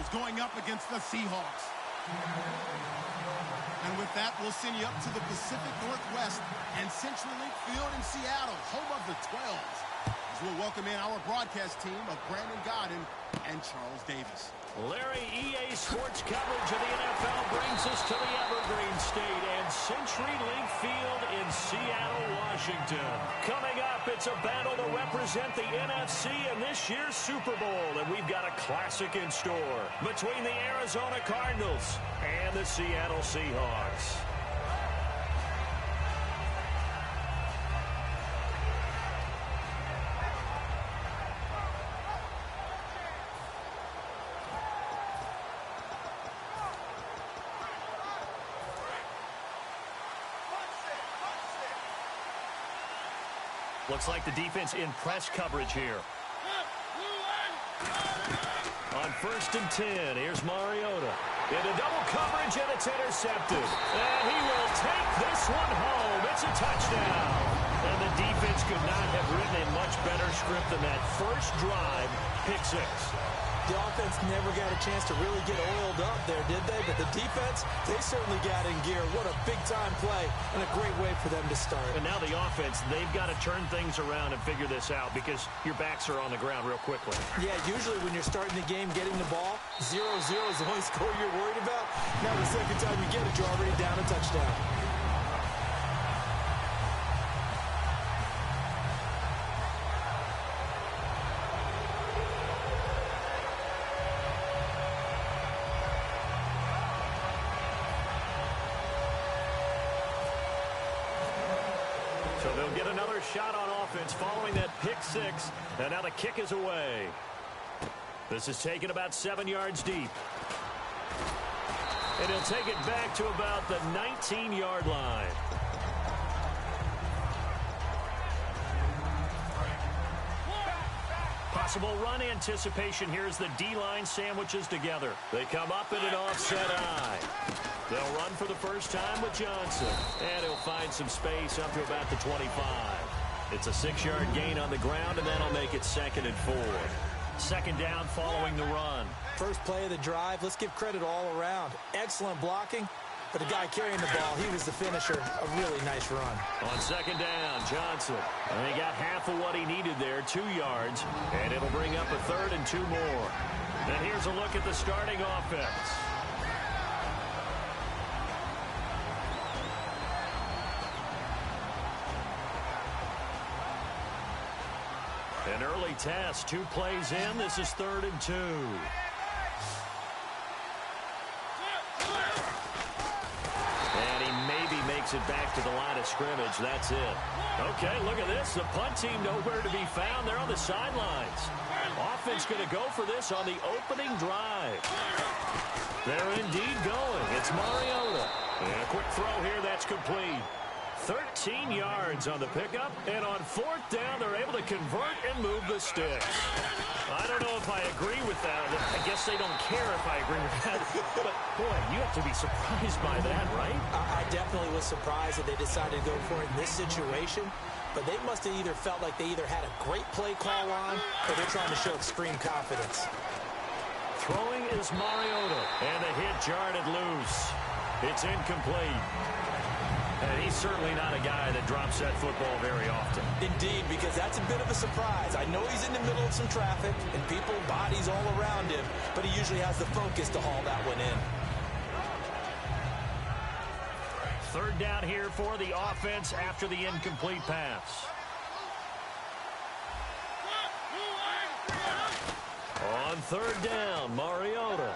Eagles going up against the Seahawks. And with that, we'll send you up to the Pacific Northwest and CenturyLink Field in Seattle, home of the 12s. As we'll welcome in our broadcast team of Brandon Godden and Charles Davis. Larry, EA Sports coverage of the NFL brings us to the Evergreen State and CenturyLink Field in Seattle, Washington. Coming up, it's a battle to represent the NFC in this year's Super Bowl, and we've got a classic in store between the Arizona Cardinals and the Seattle Seahawks. Looks like the defense in press coverage here. On 1st and 10, here's Mariota. Into double coverage, and it's intercepted. And he will take this one home. It's a touchdown. And the defense could not have written a much better script than that first drive, pick 6. The offense never got a chance to really get oiled up there, did they? But the defense, they certainly got in gear. What a big-time play and a great way for them to start. And now the offense, they've got to turn things around and figure this out because your backs are on the ground real quickly. Yeah, usually when you're starting the game, getting the ball, 0-0 is the only score you're worried about. Now the second time you get it, you're already down a touchdown. So they'll get another shot on offense following that pick 6, and now the kick is away. This is taken about 7 yards deep. And he'll take it back to about the 19-yard line. Possible run anticipation here as the D-line sandwiches together. They come up in an offset eye. They'll run for the first time with Johnson. And he'll find some space up to about the 25. It's a 6-yard gain on the ground, and that'll make it 2nd and 4. Second down following the run. First play of the drive. Let's give credit all around. Excellent blocking. But the guy carrying the ball, he was the finisher. A really nice run. On second down, Johnson. And he got half of what he needed there, 2 yards. And it'll bring up a 3rd and 2 more. And here's a look at the starting offense. An early test, 2 plays in. This is 3rd and 2. And he maybe makes it back to the line of scrimmage. That's it. Okay, look at this. The punt team nowhere to be found. They're on the sidelines. Offense going to go for this on the opening drive. They're indeed going. It's Mariota. And a quick throw here. That's complete. 13 yards on the pickup, and on 4th down, they're able to convert and move the sticks. I don't know if I agree with that. I guess they don't care if I agree with that. But, boy, you have to be surprised by that, right? I definitely was surprised that they decided to go for it in this situation. But they must have either felt like they either had a great play call on or they're trying to show extreme confidence. Throwing is Mariota, and the hit jarred it loose. It's incomplete. And he's certainly not a guy that drops that football very often. Indeed, because that's a bit of a surprise. I know he's in the middle of some traffic and people, bodies all around him, but he usually has the focus to haul that one in. 3rd down here for the offense after the incomplete pass. On 3rd down, Mariota.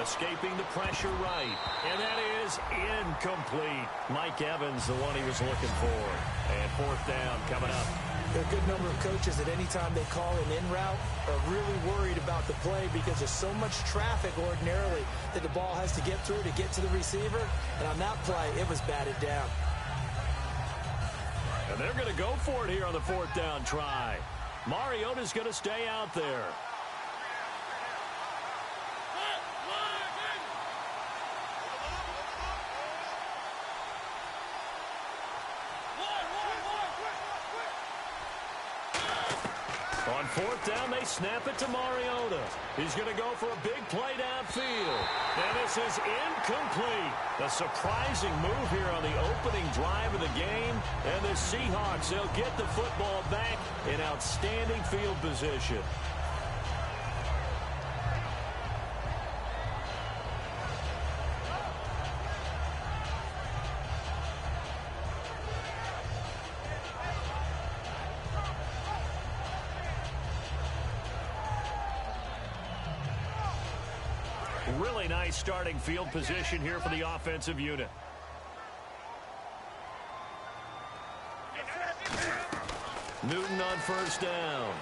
Escaping the pressure right. And that is incomplete. Mike Evans, the one he was looking for. And 4th down coming up. There are a good number of coaches that any time they call an in route are really worried about the play because there's so much traffic ordinarily that the ball has to get through to get to the receiver. And on that play, it was batted down. And they're going to go for it here on the 4th down try. Mariota's going to stay out there. On fourth down, they snap it to Mariota. He's going to go for a big play downfield. And this is incomplete. A surprising move here on the opening drive of the game. And the Seahawks, they'll get the football back in outstanding field position. Really nice starting field position here for the offensive unit. Newton on first down.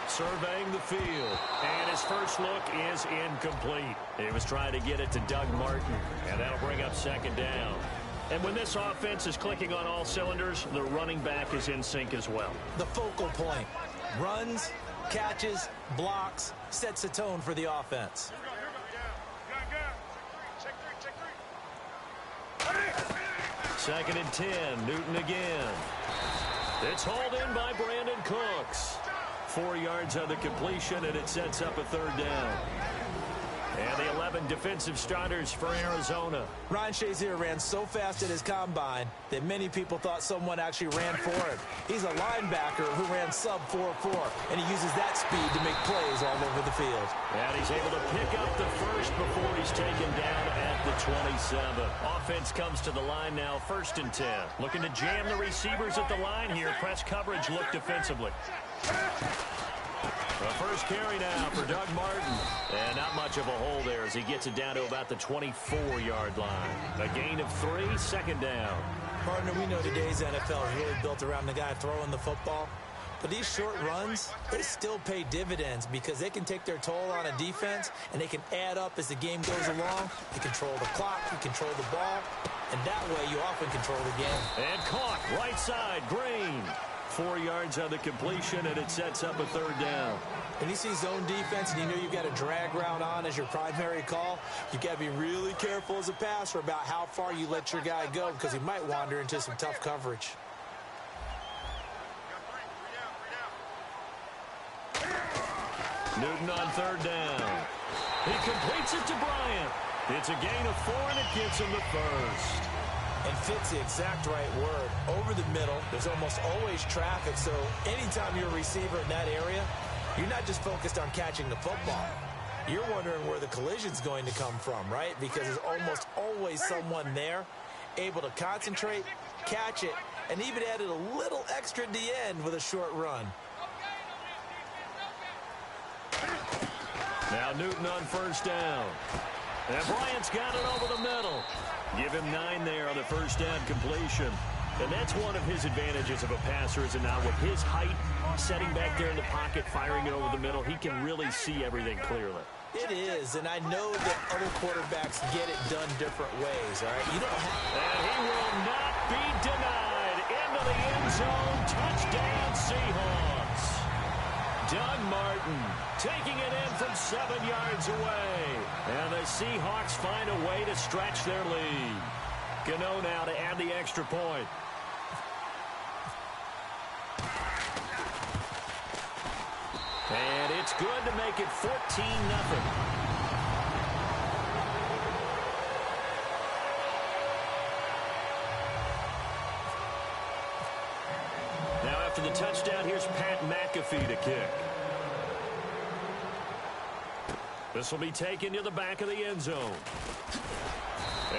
Surveying the field. And his first look is incomplete. He was trying to get it to Doug Martin. And that'll bring up second down. And when this offense is clicking on all cylinders, the running back is in sync as well. The focal point. Runs, catches, blocks, sets a tone for the offense. Second and 10. Newton again. It's hauled in by Brandon Cooks. 4 yards on the completion, and it sets up a third down. And the 11 defensive starters for Arizona. Ryan Shazier ran so fast at his combine that many people thought someone actually ran for him. He's a linebacker who ran sub 4.4, and he uses that speed to make plays all over the field. And he's able to pick up the first before he's taken down at the 27. Offense comes to the line now, first and 10. Looking to jam the receivers at the line here. Press coverage look defensively. The first carry now for Doug Martin. And not much of a hole there as he gets it down to about the 24-yard line. A gain of 3, second down. Partner, we know today's NFL is really built around the guy throwing the football. But these short runs, they still pay dividends because they can take their toll on a defense and they can add up as the game goes along. You control the clock, you control the ball, and that way you often control the game. And caught right side, Green. 4 yards on the completion, and it sets up a third down. When you see zone defense and you know you've got a drag route on as your primary call, you've got to be really careful as a passer about how far you let your guy go because he might wander into some tough coverage. Newton on third down. He completes it to Bryant. It's a gain of 4, and it gets him the first. And fits the exact right word. Over the middle, there's almost always traffic, so anytime you're a receiver in that area, you're not just focused on catching the football. You're wondering where the collision's going to come from, right? Because there's almost always someone there able to concentrate, catch it, and even added a little extra at the end with a short run. Now Newton on first down. And Bryant's got it over the middle. Give him 9 there on the first down completion. And that's one of his advantages of a passer, is now with his height, setting back there in the pocket, firing it over the middle, he can really see everything clearly. It is, and I know that other quarterbacks get it done different ways, all right? You don't have... And he will not be denied. Into the end zone. Touchdown, Seahawks. Doug Martin taking it in from 7 yards away. And the Seahawks find a way to stretch their lead. Gano now to add the extra point. And it's good to make it 14-0. Now after the touchdown, here's Pat McAfee to kick. This will be taken to the back of the end zone.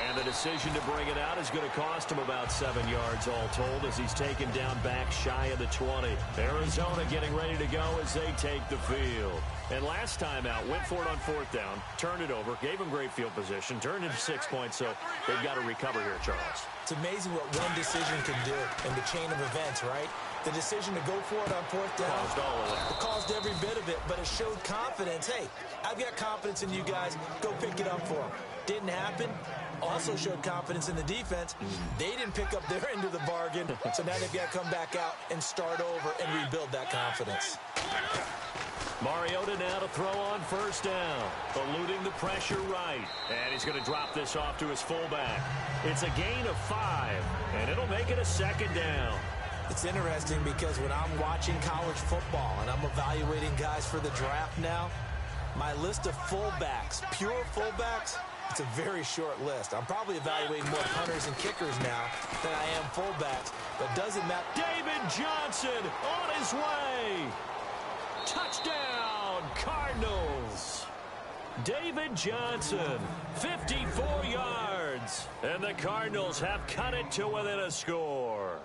And the decision to bring it out is going to cost him about 7 yards all told as he's taken down back shy of the 20. Arizona getting ready to go as they take the field. And last time out, went for it on fourth down, turned it over, gave him great field position, turned into 6 points, so they've got to recover here, Charles. It's amazing what one decision can do in the chain of events, right? The decision to go for it on fourth down caused all of it. It caused every bit of it, but it showed confidence. Hey, I've got confidence in you guys. Go pick it up for them. Didn't happen. Also showed confidence in the defense. They didn't pick up their end of the bargain, so now they've got to come back out and start over and rebuild that confidence. Mariota now to throw on first down, eluding the pressure right. And he's going to drop this off to his fullback. It's a gain of 5, and it'll make it a second down. It's interesting because when I'm watching college football and I'm evaluating guys for the draft now, my list of fullbacks, pure fullbacks, it's a very short list. I'm probably evaluating more punters and kickers now than I am fullbacks, but doesn't matter. David Johnson on his way. Touchdown, Cardinals. David Johnson, 54 yards. And the Cardinals have cut it to within a score.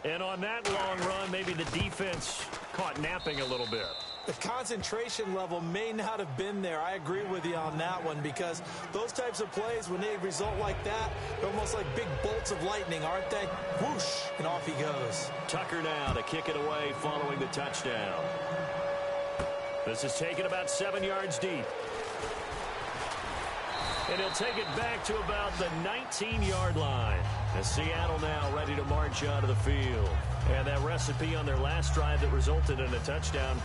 And on that long run, maybe the defense caught napping a little bit. The concentration level may not have been there. I agree with you on that one because those types of plays, when they result like that, they're almost like big bolts of lightning, aren't they? Whoosh, and off he goes. Tucker now to kick it away following the touchdown. This is taken about 7 yards deep. And he'll take it back to about the 19-yard line. As Seattle now ready to march onto the field. And that recipe on their last drive that resulted in a touchdown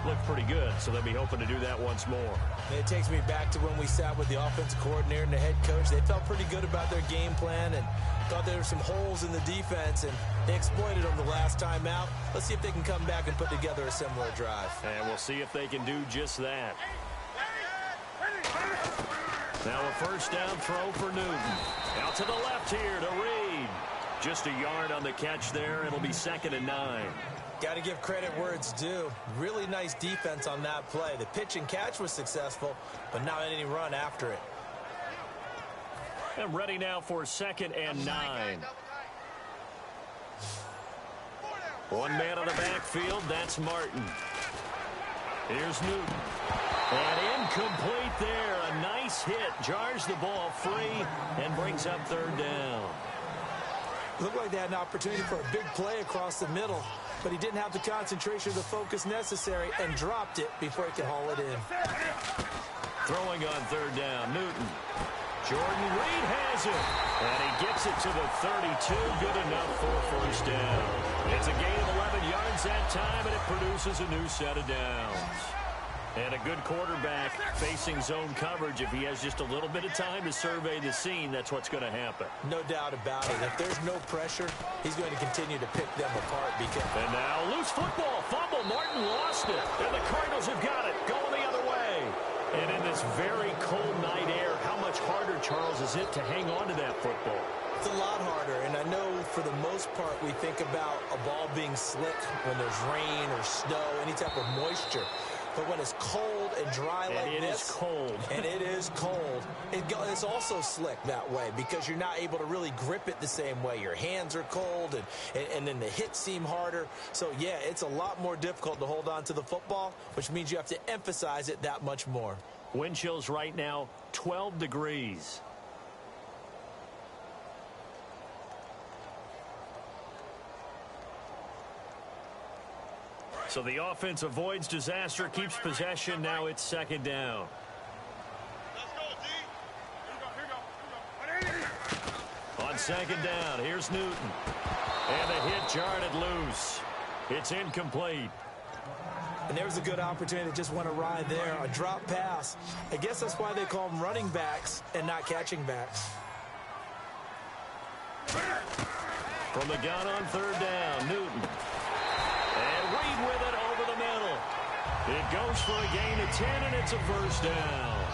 looked pretty good, so they'll be hoping to do that once more. And it takes me back to when we sat with the offensive coordinator and the head coach. They felt pretty good about their game plan and thought there were some holes in the defense, and they exploited them the last time out. Let's see if they can come back and put together a similar drive. And we'll see if they can do just that. Now a first down throw for Newton. Out to the left here to Reed. Just a yard on the catch there. It'll be 2nd and 9. Got to give credit where it's due. Really nice defense on that play. The pitch and catch was successful, but not any run after it. And ready now for 2nd and 9. One man on the backfield. That's Martin. Here's Newton. And incomplete there. A nice hit. Jars the ball free and brings up 3rd down. Looked like they had an opportunity for a big play across the middle, but he didn't have the concentration or the focus necessary and dropped it before he could haul it in. Throwing on 3rd down, Newton. Jordan Reed has it, and he gets it to the 32. Good enough for a first down. It's a gain of 11 yards that time, and it produces a new set of downs. And a good quarterback facing zone coverage. If he has just a little bit of time to survey the scene, that's what's going to happen. No doubt about it. If there's no pressure, he's going to continue to pick them apart. And now loose football. Fumble. Martin lost it. And the Cardinals have got it. Going the other way. And in this very cold night air, how much harder, Charles, is it to hang on to that football? It's a lot harder, and I know for the most part we think about a ball being slick when there's rain or snow, any type of moisture. But when it's cold and dry like this, is cold. And it is cold, it's also slick that way because you're not able to really grip it the same way. Your hands are cold, and then the hits seem harder. So, yeah, it's a lot more difficult to hold on to the football, which means you have to emphasize it that much more. Wind chills right now, 12 degrees. So the offense avoids disaster, keeps possession. Now it's 2nd down. Let's go, D. Here we go. On 2nd down, here's Newton. And the hit jarred it loose. It's incomplete. And there's a good opportunity to just went awry there. A drop pass. I guess that's why they call them running backs and not catching backs. From the gun on 3rd down, Newton. And Reed with it over the middle. It goes for a gain of 10, and it's a first down.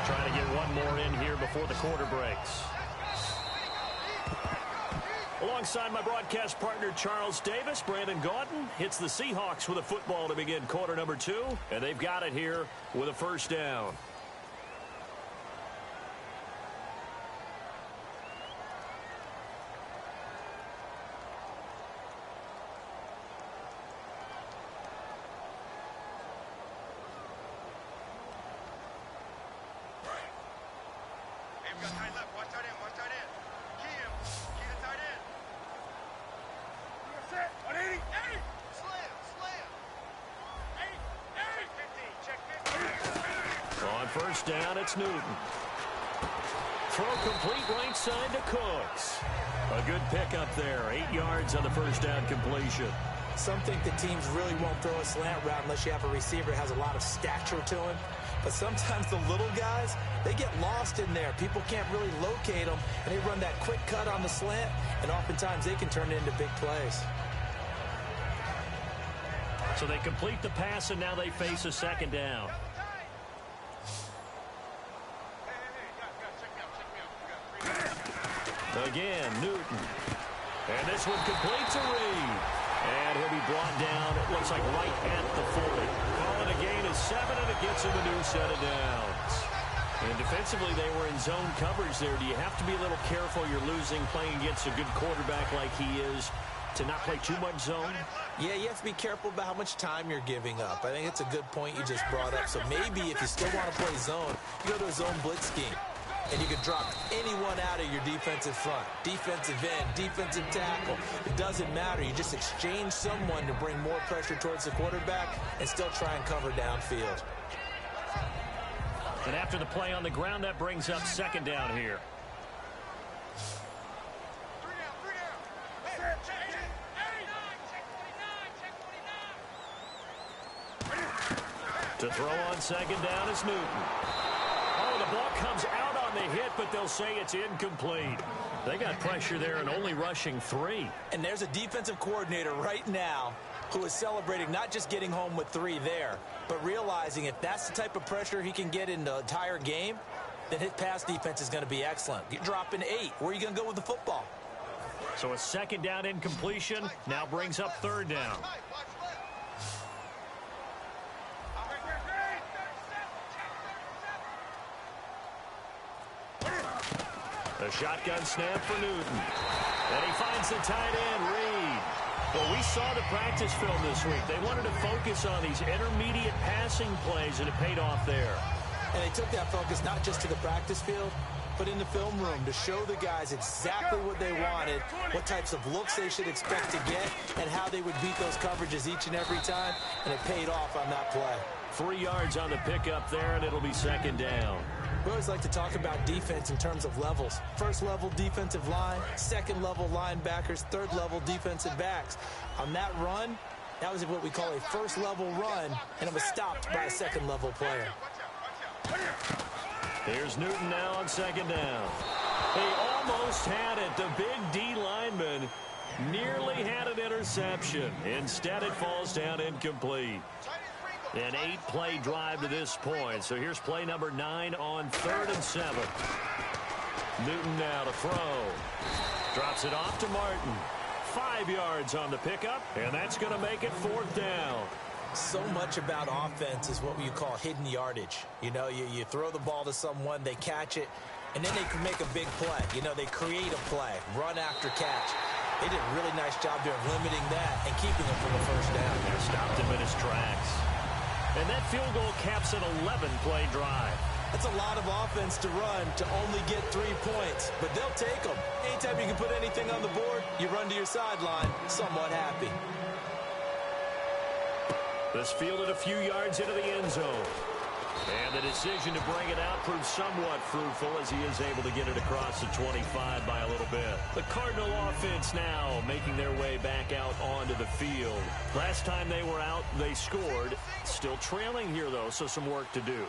Trying to get one more in here before the quarter breaks. Alongside my broadcast partner, Charles Davis, Brandon Gaudin hits the Seahawks with a football to begin quarter number 2, and they've got it here with a first down. First down, it's Newton. Throw complete right side to Cooks. A good pickup there. 8 yards on the first down completion. Some think the teams really won't throw a slant route unless you have a receiver that has a lot of stature to him. But sometimes the little guys, they get lost in there. People can't really locate them, and they run that quick cut on the slant, and oftentimes they can turn it into big plays. So they complete the pass, and now they face a second down. Again, Newton. And this one completes a read. And he'll be brought down, it looks like right at the 40. Calling a gain of 7, and it gets him a new set of downs. And defensively, they were in zone coverage there. Do you have to be a little careful? You're losing, playing against a good quarterback like he is, to not play too much zone? Yeah, you have to be careful about how much time you're giving up. I think it's a good point you just brought up. So maybe if you still want to play zone, you go to a zone blitz scheme. And you can drop anyone out of your defensive front. Defensive end, defensive tackle. It doesn't matter. You just exchange someone to bring more pressure towards the quarterback and still try and cover downfield. And after the play on the ground, that brings up second down here. To throw on second down is Newton. Oh, the ball comes out on the hit, but they'll say it's incomplete. They got pressure there and only rushing 3. And there's a defensive coordinator right now who is celebrating not just getting home with 3 there, but realizing if that's the type of pressure he can get in the entire game, then his pass defense is going to be excellent. You're dropping 8. Where are you going to go with the football? So a second down incompletion now brings up third down. A shotgun snap for Newton. And he finds the tight end, Reed. Well, we saw the practice film this week. They wanted to focus on these intermediate passing plays, and it paid off there. And they took that focus not just to the practice field, but in the film room to show the guys exactly what they wanted, what types of looks they should expect to get, and how they would beat those coverages each and every time, and it paid off on that play. 3 yards on the pickup there, and it'll be second down. We always like to talk about defense in terms of levels. First level defensive line, second level linebackers, third level defensive backs. On that run, that was what we call a first level run, and it was stopped by a second level player. Here's Newton now on second down. He almost had it. The big D lineman nearly had an interception. Instead, it falls down incomplete. An 8-play drive to this point. So here's play number 9 on 3rd and 7. Newton now to throw. Drops it off to Martin. 5 yards on the pickup, and that's going to make it 4th down. So much about offense is what you call hidden yardage. You know, you throw the ball to someone, they catch it, and then they can make a big play. You know, they create a play, run after catch. They did a really nice job there of limiting that and keeping him from the first down. They stopped him in his tracks. And that field goal caps an 11-play drive. That's a lot of offense to run to only get 3 points, but they'll take them. Anytime you can put anything on the board, you run to your sideline somewhat happy. This fielded a few yards into the end zone. And the decision to bring it out proved somewhat fruitful as he is able to get it across the 25 by a little bit. The Cardinal offense now making their way back out onto the field. Last time they were out, they scored. Still trailing here, though, so some work to do.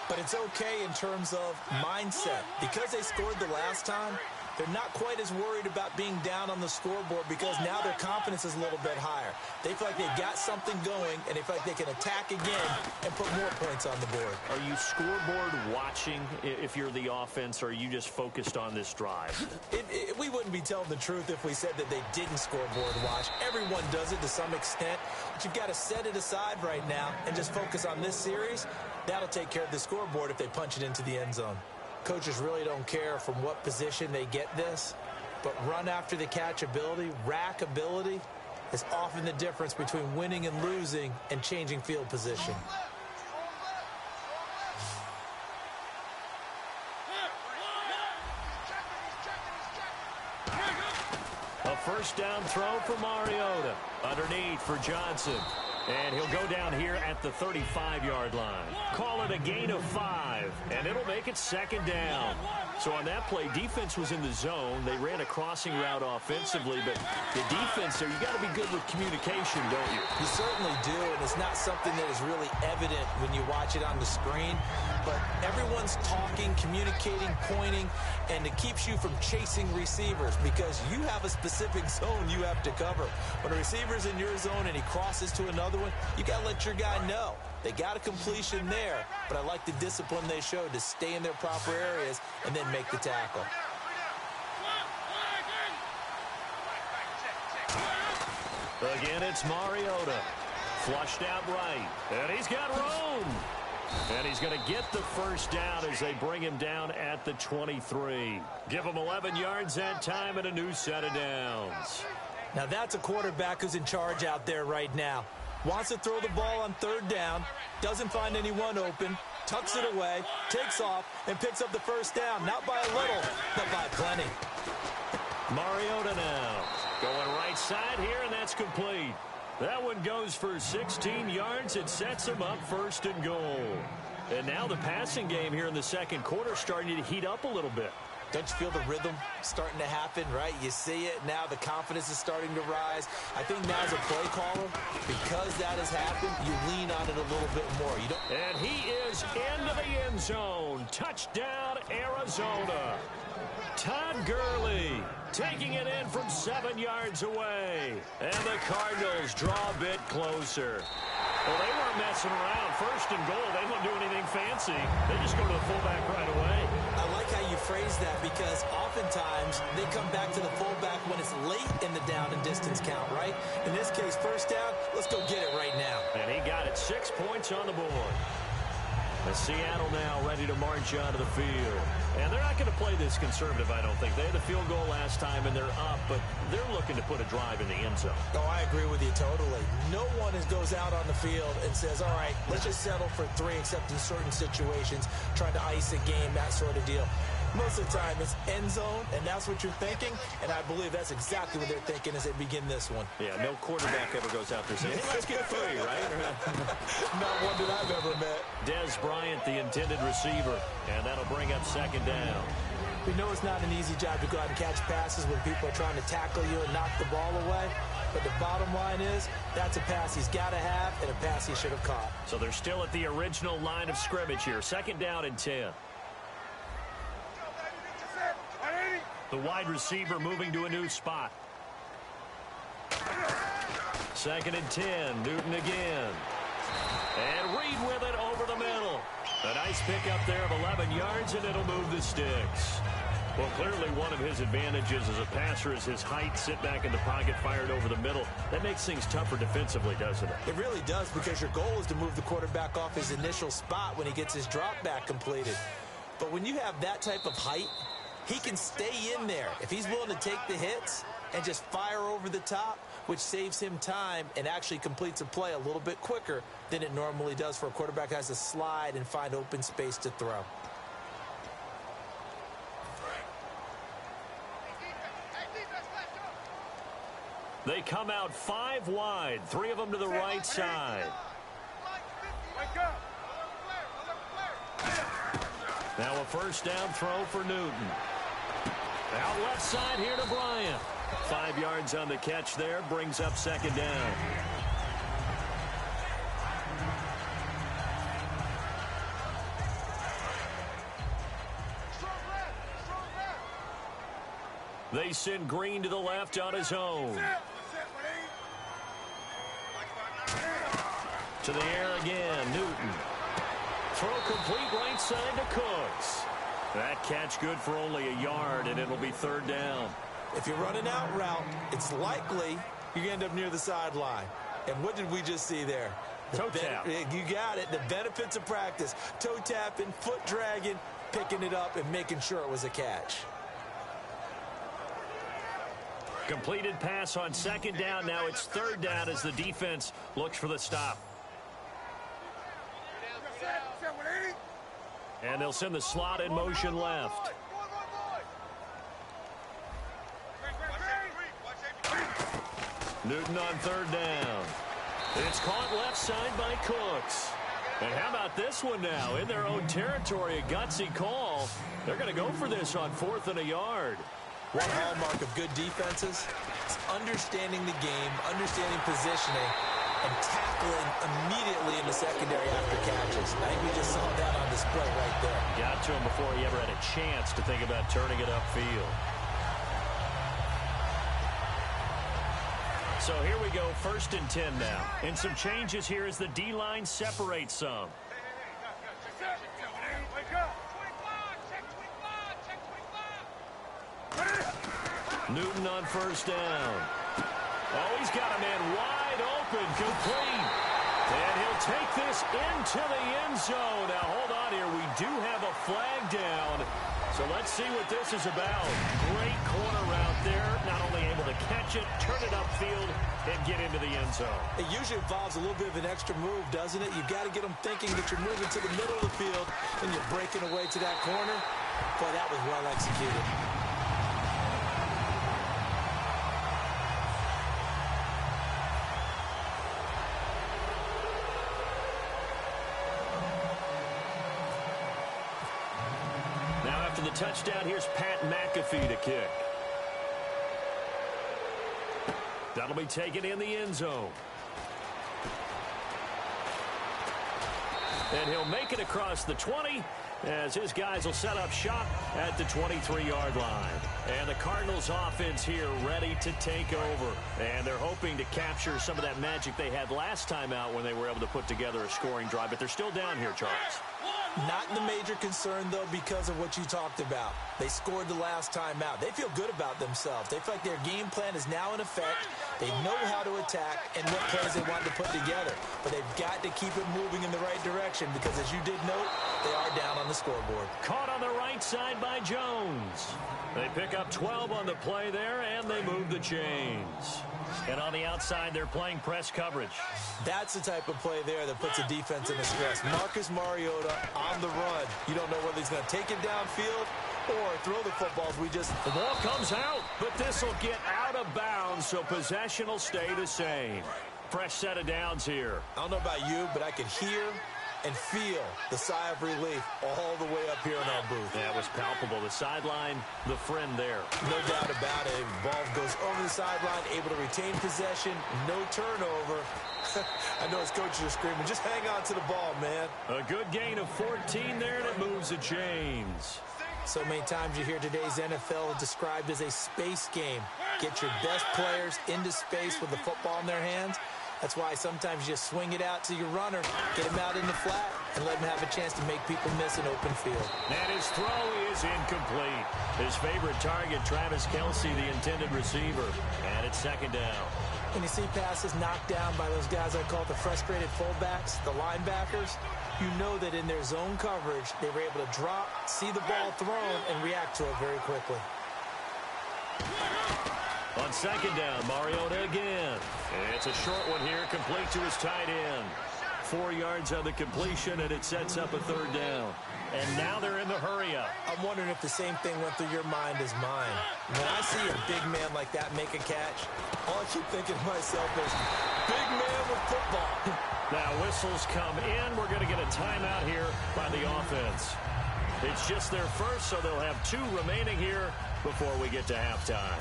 But it's okay in terms of mindset. Because they scored the last time, they're not quite as worried about being down on the scoreboard because now their confidence is a little bit higher. They feel like they've got something going, and they feel like they can attack again and put more points on the board. Are you scoreboard watching if you're the offense, or are you just focused on this drive? We wouldn't be telling the truth if we said that they didn't scoreboard watch. Everyone does it to some extent, but you've got to set it aside right now and just focus on this series. That'll take care of the scoreboard if they punch it into the end zone. Coaches really don't care from what position they get this, but run after the catch ability, rack ability, is often the difference between winning and losing and changing field position. A first down throw for Mariota. Underneath for Johnson. And he'll go down here at the 35-yard line. Call it a gain of 5, and it'll make it second down. So on that play, defense was in the zone. They ran a crossing route offensively, but the defense there, you got to be good with communication, don't you? You certainly do, and it's not something that is really evident when you watch it on the screen. But everyone's talking, communicating, pointing, and it keeps you from chasing receivers because you have a specific zone you have to cover. When a receiver's in your zone and he crosses to another one, you got to let your guy know. They got a completion there, but I like the discipline they showed to stay in their proper areas and then make the tackle. Again, it's Mariota. Flushed out right. And he's got room. And he's going to get the first down as they bring him down at the 23. Give him 11 yards that time and a new set of downs. Now that's a quarterback who's in charge out there right now. Wants to throw the ball on third down, doesn't find anyone open, tucks it away, takes off, and picks up the first down. Not by a little, but by plenty. Mariota now going right side here, and that's complete. That one goes for 16 yards. It sets him up first and goal. And now the passing game here in the second quarter starting to heat up a little bit. Don't you feel the rhythm starting to happen, right? You see it. Now the confidence is starting to rise. I think now as a play caller, because that has happened, you lean on it a little bit more. You don't. And he is into the end zone. Touchdown, Arizona. Todd Gurley taking it in from 7 yards away. And the Cardinals draw a bit closer. Well, they weren't messing around. First and goal, they don't do anything fancy. They just go to the fullback right away. I like how you phrase that because oftentimes they come back to the fullback when it's late in the down and distance count, right? In this case, first down, let's go get it right now. And he got it. 6 points on the board. And Seattle now ready to march onto the field. And they're not going to play this conservative, I don't think. They had a field goal last time, and they're up, but they're looking to put a drive in the end zone. Oh, I agree with you totally. No one goes out on the field and says, all right, let's just settle for 3, except in certain situations, trying to ice a game, that sort of deal. Most of the time, it's end zone, and that's what you're thinking, and I believe that's exactly what they're thinking as they begin this one. Yeah, no quarterback ever goes out there saying, hey, let's get 3, right? Not one that I've ever met. Des Bryant, the intended receiver, and that'll bring up second down. We know it's not an easy job to go out and catch passes when people are trying to tackle you and knock the ball away, but the bottom line is that's a pass he's got to have and a pass he should have caught. So they're still at the original line of scrimmage here. Second down and 10. The wide receiver moving to a new spot. Second and 10. Newton again. And Reed with it over the middle. A nice pickup there of 11 yards, and it'll move the sticks. Well, clearly one of his advantages as a passer is his height. Sit back in the pocket, fired over the middle. That makes things tougher defensively, doesn't it? It really does, because your goal is to move the quarterback off his initial spot when he gets his drop back completed. But when you have that type of height, he can stay in there if he's willing to take the hits and just fire over the top, which saves him time and actually completes a play a little bit quicker than it normally does for a quarterback who has to slide and find open space to throw. They come out 5 wide, 3 of them to the right side. Now a first down throw for Newton. Out left side here to Bryant. 5 yards on the catch there, brings up second down. They send Green to the left on his own. To the air again, Newton. Throw complete right side to Cooks. That catch good for only a yard, and it'll be third down. If you're running out route, it's likely you end up near the sideline. And what did we just see there? Toe tap. You got it. The benefits of practice. Toe tapping, foot dragging, picking it up, and making sure it was a catch. Completed pass on second down. Now it's third down as the defense looks for the stop. And they'll send the slot in motion left. Newton on third down. It's caught left side by Cooks. And how about this one now? In their own territory, a gutsy call. They're going to go for this on 4th and a yard. One hallmark of good defenses is understanding the game, understanding positioning, and tackling immediately in the secondary after catches. I think we just saw that on display right there. Got to him before he ever had a chance to think about turning it upfield. So here we go, 1st and 10 now. And some changes here as the D-line separates some. Newton on 1st down. Oh, he's got a man wide open, complete. And he'll take this into the end zone. Now, hold on here. We do have a flag down. So let's see what this is about. Great corner route there. Not only able to catch it, turn it upfield, and get into the end zone. It usually involves a little bit of an extra move, doesn't it? You've got to get them thinking that you're moving to the middle of the field and you're breaking away to that corner. Boy, that was well executed. The touchdown, here's Pat McAfee to kick. That'll be taken in the end zone. And he'll make it across the 20 as his guys will set up shop at the 23-yard line. And the Cardinals offense here ready to take over. And they're hoping to capture some of that magic they had last time out when they were able to put together a scoring drive. But they're still down here, Charles. Not the major concern, though, because of what you talked about. They scored the last time out. They feel good about themselves. They feel like their game plan is now in effect. They know how to attack and what plays they want to put together. But they've got to keep it moving in the right direction because, as you did note, they are down on the scoreboard. Caught on the right side by Jones. They pick up 12 on the play there, and they move the chains. And on the outside, they're playing press coverage. That's the type of play there that puts a defense in a stress. Marcus Mariota on the run. You don't know whether he's going to take it downfield or throw the footballs. The ball comes out, but this will get out of bounds, so possession will stay the same. Fresh set of downs here. I don't know about you, but I could hear and feel the sigh of relief all the way up here in our booth. That was palpable. The sideline, the friend there. No doubt about it. Ball goes over the sideline, able to retain possession, no turnover. I know his coaches are screaming, just hang on to the ball, man. A good gain of 14 there, and it moves the chains. So many times you hear today's NFL described as a space game. Get your best players into space with the football in their hands. That's why sometimes you just swing it out to your runner, get him out in the flat, and let him have a chance to make people miss an open field. And his throw is incomplete. His favorite target, Travis Kelce, the intended receiver. And it's 2nd down. When you see passes knocked down by those guys I call the frustrated fullbacks, the linebackers, you know that in their zone coverage, they were able to drop, see the ball thrown, and react to it very quickly. On 2nd down, Mariota again. It's a short one here, complete to his tight end. 4 yards on the completion, and it sets up a 3rd down. And now they're in the hurry-up. I'm wondering if the same thing went through your mind as mine. When I see a big man like that make a catch, all I keep thinking to myself is, big man with football. Now whistles come in. We're going to get a timeout here by the offense. It's just their first, so they'll have 2 remaining here before we get to halftime.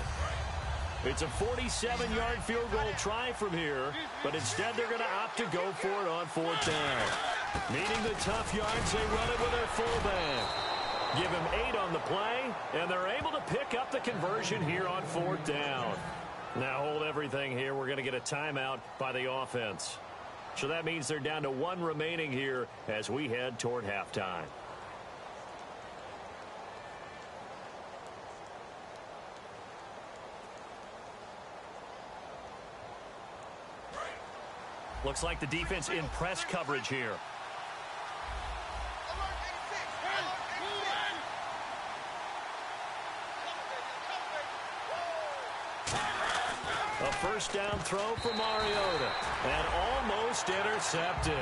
It's a 47-yard field goal try from here, but instead they're going to opt to go for it on 4th down. Needing the tough yards, they run it with their fullback. Give him 8 on the play, and they're able to pick up the conversion here on 4th down. Now hold everything here. We're going to get a timeout by the offense. So that means they're down to 1 remaining here as we head toward halftime. Looks like the defense in press coverage here. A 1st down throw for Mariota, and almost intercepted.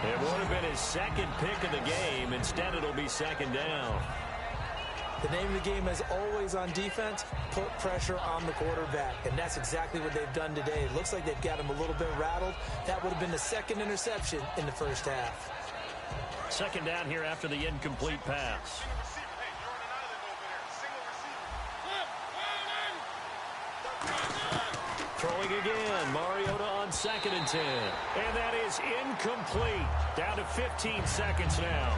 It would have been his 2nd pick of the game. Instead, it'll be 2nd down. The name of the game is always on defense, put pressure on the quarterback. And that's exactly what they've done today. It looks like they've got him a little bit rattled. That would have been the second interception in the first half. Second down here after the incomplete pass. Throwing again, Mariota on 2nd and 10. And that is incomplete. Down to 15 seconds now.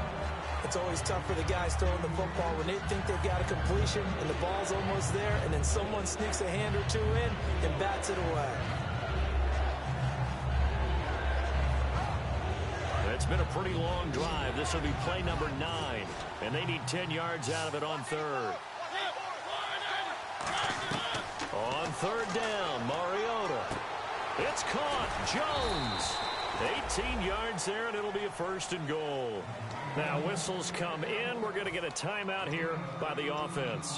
It's always tough for the guys throwing the football when they think they've got a completion and the ball's almost there, and then someone sneaks a hand or two in and bats it away. It's been a pretty long drive. This will be play number 9, and they need 10 yards out of it on 3rd. On 3rd down, Mariota. It's caught. Jones. 18 yards there, and it'll be a 1st and goal. Now, whistles come in. We're going to get a timeout here by the offense.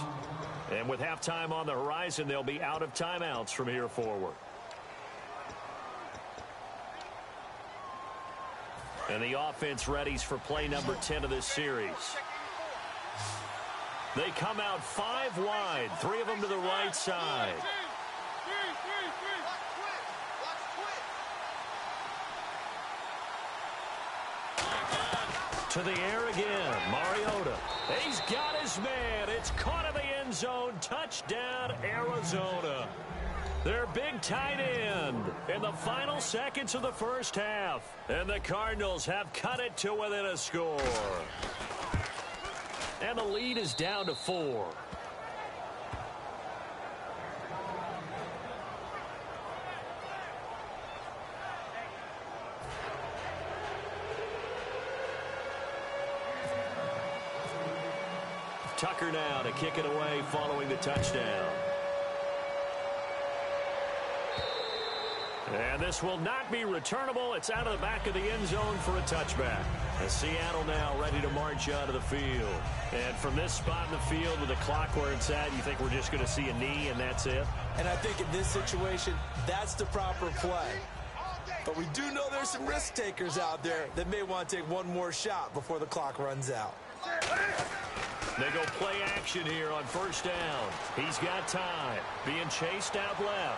And with halftime on the horizon, they'll be out of timeouts from here forward. And the offense readies for play number 10 of this series. They come out 5 wide, 3 of them to the right side. To the air again, Mariota. He's got his man. It's caught in the end zone. Touchdown, Arizona. Their big tight end in the final seconds of the first half. And the Cardinals have cut it to within a score. And the lead is down to 4. Tucker now to kick it away following the touchdown. And this will not be returnable. It's out of the back of the end zone for a touchback. And Seattle now ready to march out of the field. And from this spot in the field with the clock where it's at, you think we're just going to see a knee and that's it? And I think in this situation, that's the proper play. But we do know there's some risk takers out there that may want to take one more shot before the clock runs out. They go play action here on 1st down. He's got time. Being chased out left.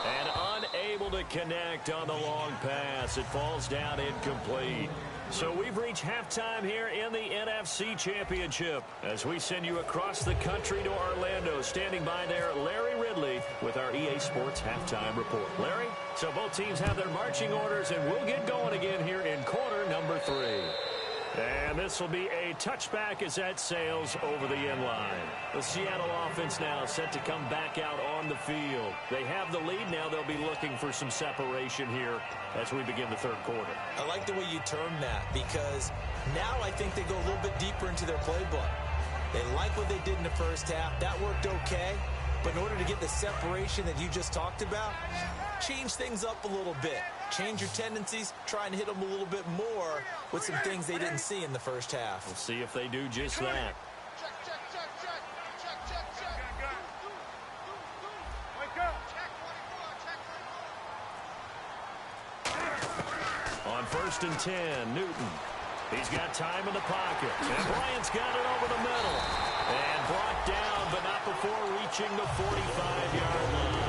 And unable to connect on the long pass. It falls down incomplete. So we've reached halftime here in the NFC Championship as we send you across the country to Orlando. Standing by there, Larry Ridley with our EA Sports Halftime Report. Larry, so both teams have their marching orders, and we'll get going again here in quarter number 3. And this will be a touchback as that sails over the end line. The Seattle offense now set to come back out on the field. They have the lead now. They'll be looking for some separation here as we begin the 3rd quarter. I like the way you term that because now I think they go a little bit deeper into their playbook. They like what they did in the first half. That worked okay. But in order to get the separation that you just talked about, change things up a little bit. Change your tendencies, try and hit them a little bit more with some things they didn't see in the first half. We'll see if they do just that. On 1st and 10, Newton. He's got time in the pocket. And Bryant's got it over the middle. And brought down, but not before reaching the 45-yard line.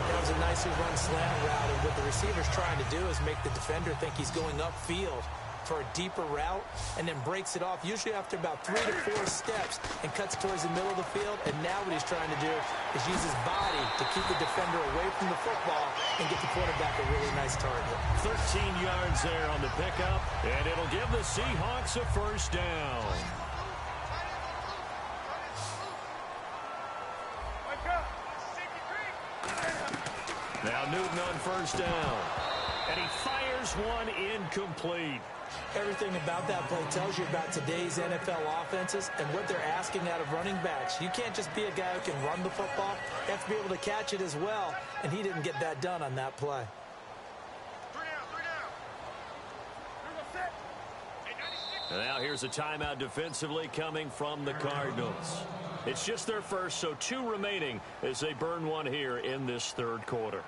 That was a nicely run slant route, and what the receiver's trying to do is make the defender think he's going upfield for a deeper route and then breaks it off, usually after about 3 to 4 steps, and cuts towards the middle of the field. And now what he's trying to do is use his body to keep the defender away from the football and get the quarterback a really nice target. 13 yards there on the pickup, and it'll give the Seahawks a 1st down. Now Newton on 1st down. And he fires one incomplete. Everything about that play tells you about today's NFL offenses and what they're asking out of running backs. You can't just be a guy who can run the football. You have to be able to catch it as well, and he didn't get that done on that play. And now here's a timeout defensively coming from the Cardinals. It's just their first, so 2 remaining as they burn one here in this 3rd quarter.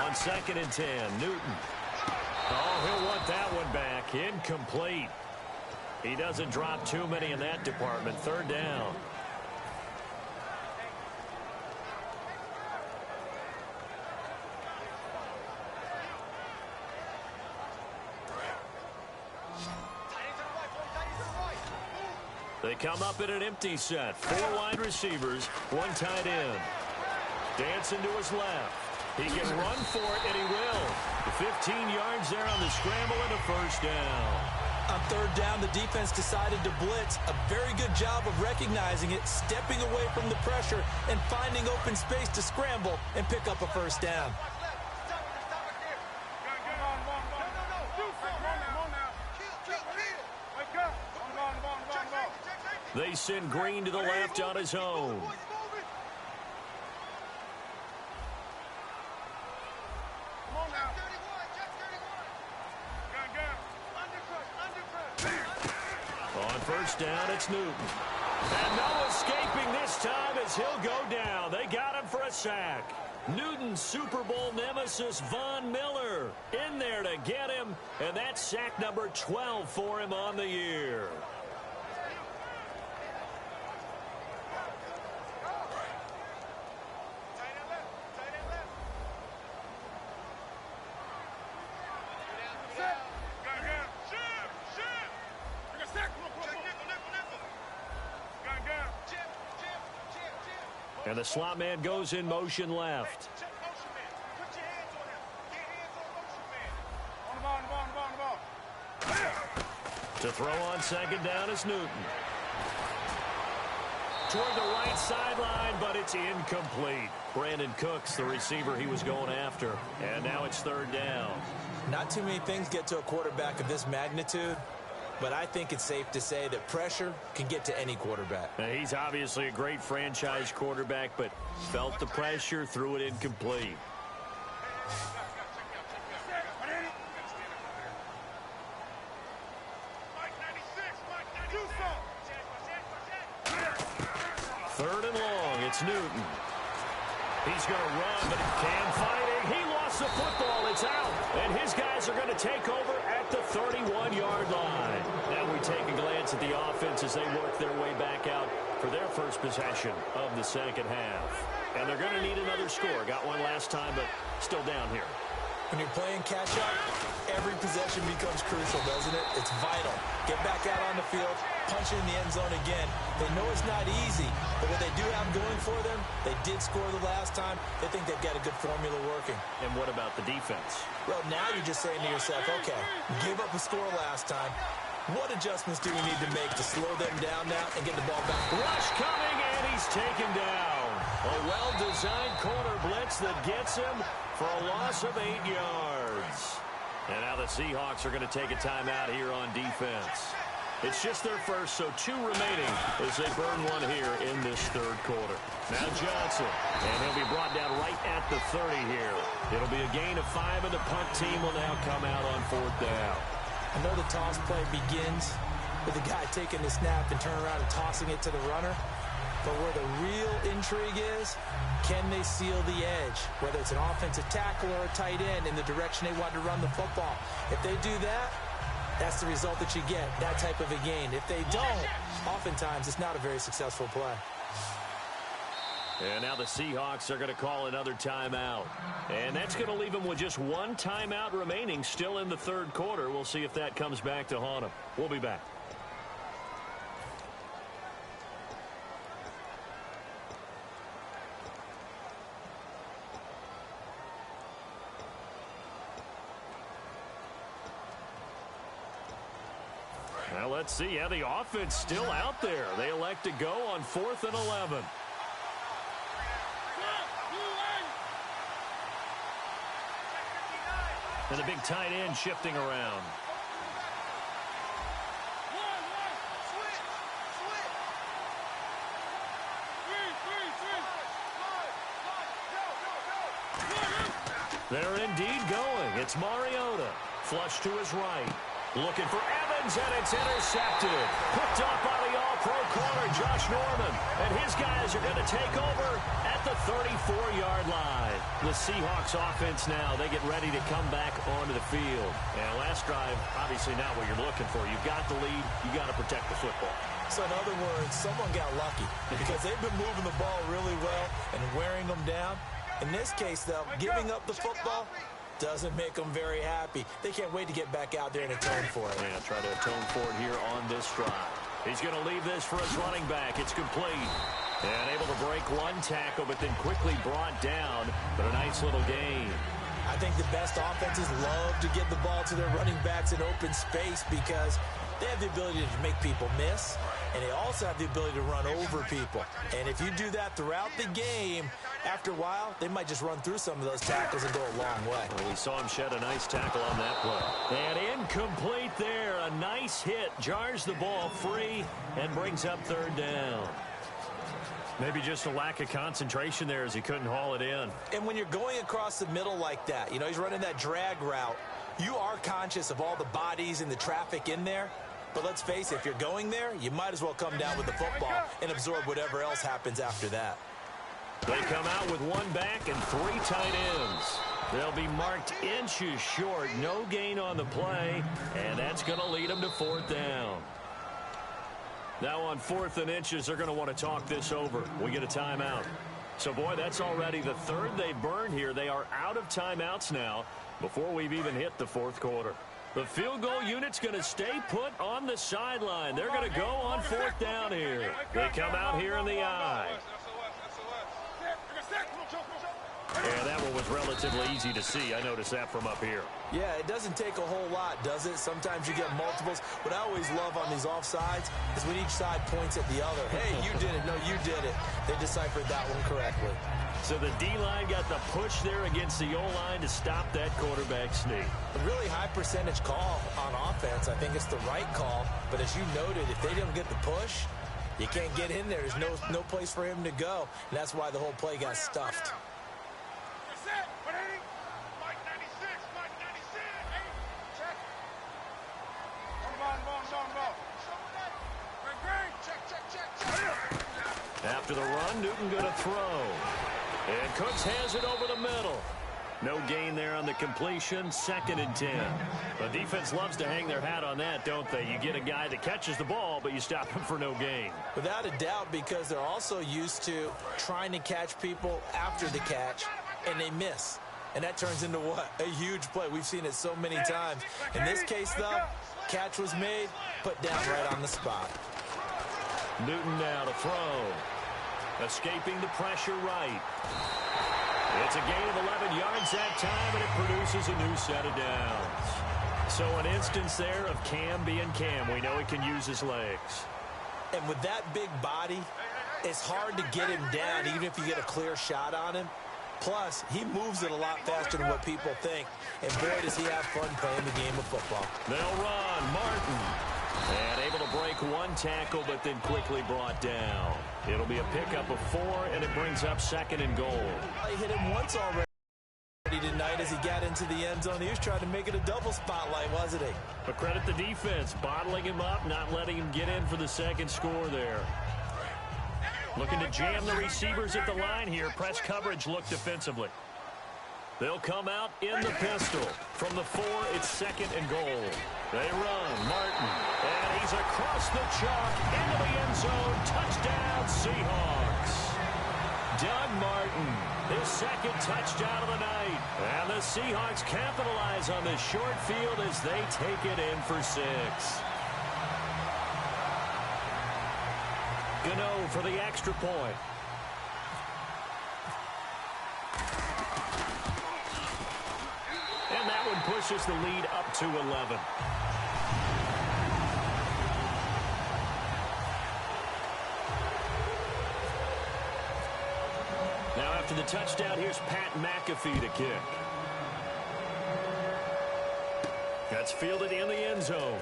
On 2nd and 10, Newton. Oh, he'll want that one back. Incomplete. He doesn't drop too many in that department. 3rd down. They come up in an empty set. 4 wide receivers, 1 tight end. Dancing to his left. He can run for it, and he will. 15 yards there on the scramble and a 1st down. On 3rd down, the defense decided to blitz. A very good job of recognizing it, stepping away from the pressure, and finding open space to scramble and pick up a 1st down. They send Green to the left on his own. On 1st down, it's Newton. And no escaping this time as he'll go down. They got him for a sack. Newton's Super Bowl nemesis, Von Miller, in there to get him. And that's sack number 12 for him on the year. And the slot man goes in motion left. To throw on 2nd down is Newton. Toward the right sideline, but it's incomplete. Brandon Cooks, the receiver he was going after. And now it's 3rd down. Not too many things get to a quarterback of this magnitude, but I think it's safe to say that pressure can get to any quarterback. Now, he's obviously a great franchise quarterback, but felt the pressure, threw it incomplete. Third and long, it's Newton. He's going to run, but Cam fighting. He lost the football. It's out. And his guys are going to take over at the 31-yard line. Now we take a glance at the offense as they work their way back out for their first possession of the 2nd half. And they're going to need another score. Got one last time, but still down here. When you're playing catch-up, every possession becomes crucial, doesn't it? It's vital. Get back out on the field, punch it in the end zone again. They know it's not easy, but what they do have going for them, they did score the last time. They think they've got a good formula working. And what about the defense? Well, now you're just saying to yourself, okay, we gave up a score last time. What adjustments do we need to make to slow them down now and get the ball back? Rush coming, and he's taken down. A well-designed corner blitz that gets him for a loss of 8 yards. And now the Seahawks are going to take a timeout here on defense. It's just their first, so 2 remaining as they burn one here in this 3rd quarter. Now Johnson, and he'll be brought down right at the 30 here. It'll be a gain of 5, and the punt team will now come out on 4th down. I know the toss play begins with the guy taking the snap and turning around and tossing it to the runner. But where the real intrigue is, can they seal the edge? Whether it's an offensive tackle or a tight end in the direction they want to run the football. If they do that, that's the result that you get, that type of a gain. If they don't, oftentimes it's not a very successful play. And now the Seahawks are going to call another timeout. And that's going to leave them with just 1 timeout remaining still in the 3rd quarter. We'll see if that comes back to haunt them. We'll be back. Now let's see. Yeah, the offense still out there. They elect to go on 4th and 11. And the big tight end shifting around. They're indeed going. It's Mariota. Flush to his right. Looking for Evans. spins, and it's intercepted. Picked up by the all-pro corner, Josh Norman. And his guys are going to take over at the 34-yard line. The Seahawks offense now, they get ready to come back onto the field. And last drive, obviously not what you're looking for. You've got the lead. You got to protect the football. So in other words, someone got lucky because they've been moving the ball really well and wearing them down. In this case, though, giving up the football doesn't make them very happy. They can't wait to get back out there and atone for it. Yeah, try to atone for it here on this drive. He's going to leave this for his running back. It's complete. And able to break one tackle, but then quickly brought down. But a nice little gain. I think the best offenses love to get the ball to their running backs in open space because they have the ability to make people miss, and they also have the ability to run over people. And if you do that throughout the game, after a while, they might just run through some of those tackles and go a long way. Well, we saw him shed a nice tackle on that play. And incomplete there. A nice hit. Jars the ball free and brings up third down. Maybe just a lack of concentration there as he couldn't haul it in. And when you're going across the middle like that, you know, he's running that drag route, you are conscious of all the bodies and the traffic in there. But let's face it, if you're going there, you might as well come down with the football and absorb whatever else happens after that. They come out with one back and three tight ends. They'll be marked inches short. No gain on the play, and that's going to lead them to fourth down. Now on 4th and inches, they're going to want to talk this over. We get a timeout. So, boy, that's already the third they've burned here. They are out of timeouts now before we've even hit the fourth quarter. The field goal unit's going to stay put on the sideline. They're going to go on 4th down here. They come out here in the I. Yeah, that one was relatively easy to see. I noticed that from up here. Yeah, it doesn't take a whole lot, does it? Sometimes you get multiples. What I always love on these offsides is when each side points at the other. Hey, you did it. No, you did it. They deciphered that one correctly. So the D-line got the push there against the O-line to stop that quarterback sneak. A really high percentage call on offense. I think it's the right call. But as you noted, if they don't get the push, you can't get in there. There's no place for him to go. And that's why the whole play got stuffed. After the run, Newton going to throw. And Cooks has it over the middle. No gain there on the completion. 2nd and 10. The defense loves to hang their hat on that, don't they? You get a guy that catches the ball, but you stop him for no gain. Without a doubt, because they're also used to trying to catch people after the catch, and they miss. And that turns into what? A huge play. We've seen it so many times. In this case, though, catch was made, put down right on the spot. Newton now to throw. Escaping the pressure right. It's a gain of 11 yards that time, and it produces a new set of downs. So an instance there of Cam being Cam. We know he can use his legs. And with that big body, it's hard to get him down, even if you get a clear shot on him. Plus, he moves it a lot faster than what people think. And boy, does he have fun playing the game of football. They'll run. Martin. And able to break one tackle, but then quickly brought down. It'll be a pickup of 4, and it brings up 2nd and goal. He hit him once already tonight as he got into the end zone. He was trying to make it a double spotlight, wasn't he? But credit the defense, bottling him up, not letting him get in for the second score there. Looking to jam the receivers at the line here. Press coverage look defensively. They'll come out in the pistol. From the 4, it's 2nd and goal. They run. Martin. And he's across the chalk into the end zone. Touchdown, Seahawks. Doug Martin, his 2nd touchdown of the night. And the Seahawks capitalize on this short field as they take it in for 6. Gano for the extra point. And that one pushes the lead up to 11. Now after the touchdown, here's Pat McAfee to kick. That's fielded in the end zone.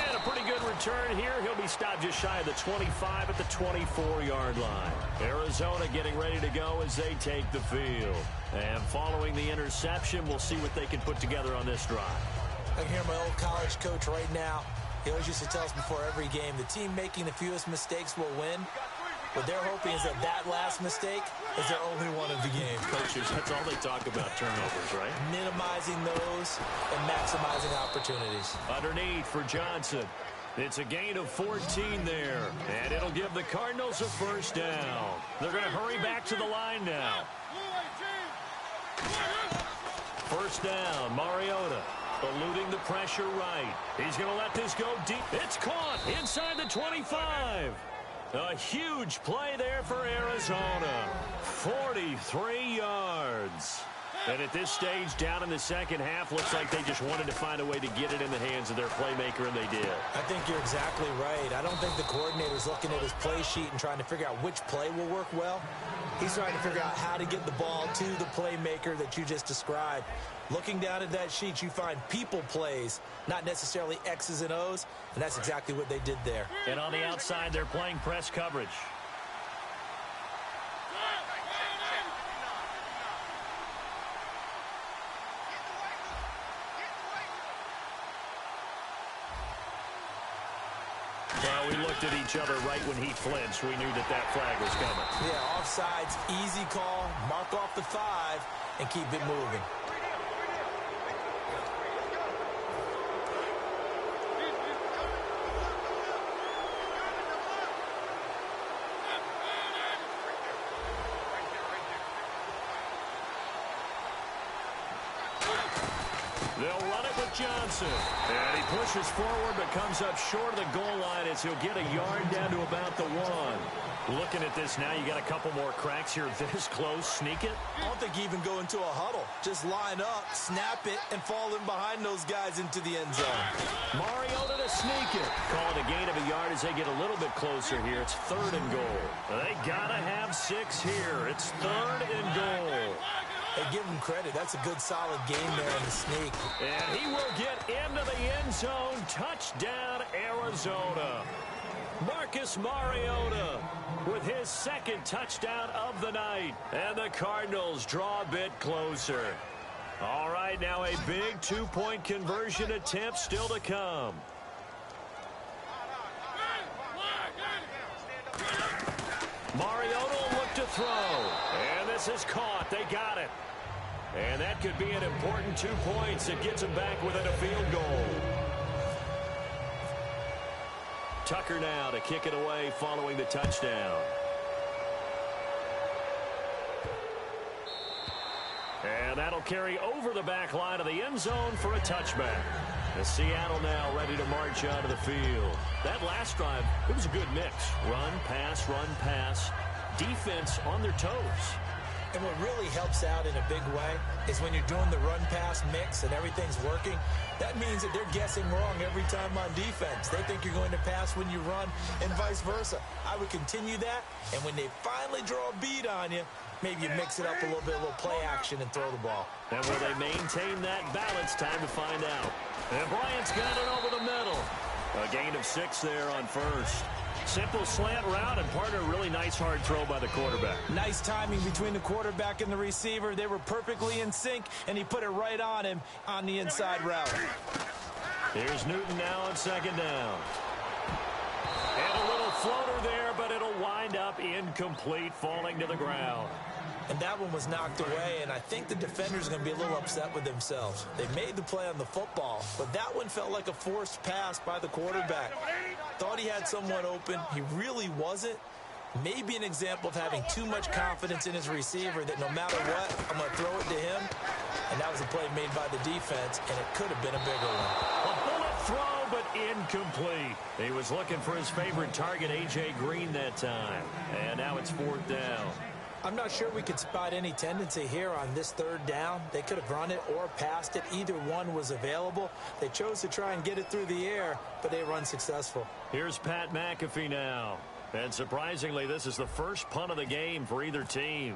And a pretty good return here. He'll be stopped just shy of the 25 at the 24-yard line. Arizona getting ready to go as they take the field. And following the interception, we'll see what they can put together on this drive. I can hear my old college coach right now. He always used to tell us before every game, the team making the fewest mistakes will win. What they're hoping is that last mistake is their only one of the game. Coaches, that's all they talk about, turnovers, right? Minimizing those and maximizing opportunities. Underneath for Johnson. It's a gain of 14 there, and it'll give the Cardinals a first down. They're going to hurry back to the line now. First down, Mariota. Eluding the pressure right. He's going to let this go deep. It's caught inside the 25. A huge play there for Arizona. 43 yards. And at this stage, down in the second half, looks like they just wanted to find a way to get it in the hands of their playmaker, and they did. I think you're exactly right. I don't think the coordinator's looking at his play sheet and trying to figure out which play will work well. He's trying to figure out how to get the ball to the playmaker that you just described. Looking down at that sheet, you find people plays, not necessarily X's and O's, and that's exactly what they did there. And on the outside, they're playing press coverage. Well, we looked at each other right when he flinched. We knew that flag was coming. Yeah, offsides, easy call, mark off the 5, and keep it moving. They'll run it with Johnson. And he pushes forward but comes up short of the goal line as he'll get a yard down to about the 1. Looking at this now, you got a couple more cracks here this close. Sneak it? I don't think even go into a huddle. Just line up, snap it, and fall in behind those guys into the end zone. Mariota to sneak it. Call it a gain of a yard as they get a little bit closer here. It's 3rd and goal. They got to have 6 here. It's 3rd and goal. Hey, give him credit. That's a good, solid game there in the sneak. And he will get into the end zone. Touchdown, Arizona. Marcus Mariota with his 2nd touchdown of the night. And the Cardinals draw a bit closer. All right, now a big 2-point conversion attempt still to come. Mariota will look to throw. And this is caught. They got it. And that could be an important 2 points. It gets them back within a field goal. Tucker now to kick it away following the touchdown. And that'll carry over the back line of the end zone for a touchback. The Seattle now ready to march out of the field. That last drive, it was a good mix. Run, pass, defense on their toes. And what really helps out in a big way is when you're doing the run-pass mix and everything's working, that means that they're guessing wrong every time on defense. They think you're going to pass when you run and vice versa. I would continue that, and when they finally draw a beat on you, maybe you mix it up a little bit, a little play action, and throw the ball. And will they maintain that balance? Time to find out. And Bryant's got it over the middle. A gain of 6 there on 1st. Simple slant route, and partner, really nice hard throw by the quarterback. Nice timing between the quarterback and the receiver. They were perfectly in sync, and he put it right on him on the inside route. Here's Newton now on 2nd down. And a little floater there, but it'll wind up incomplete, falling to the ground. And that one was knocked away, and I think the defenders are going to be a little upset with themselves. They made the play on the football, but that one felt like a forced pass by the quarterback. Thought he had someone open. He really wasn't. Maybe an example of having too much confidence in his receiver that no matter what, I'm going to throw it to him. And that was a play made by the defense, and it could have been a bigger one. A bullet throw, but incomplete. He was looking for his favorite target, A.J. Green, that time. And now it's 4th down. I'm not sure we could spot any tendency here on this 3rd down. They could have run it or passed it. Either one was available. They chose to try and get it through the air, but they were unsuccessful. Here's Pat McAfee now. And surprisingly, this is the first punt of the game for either team.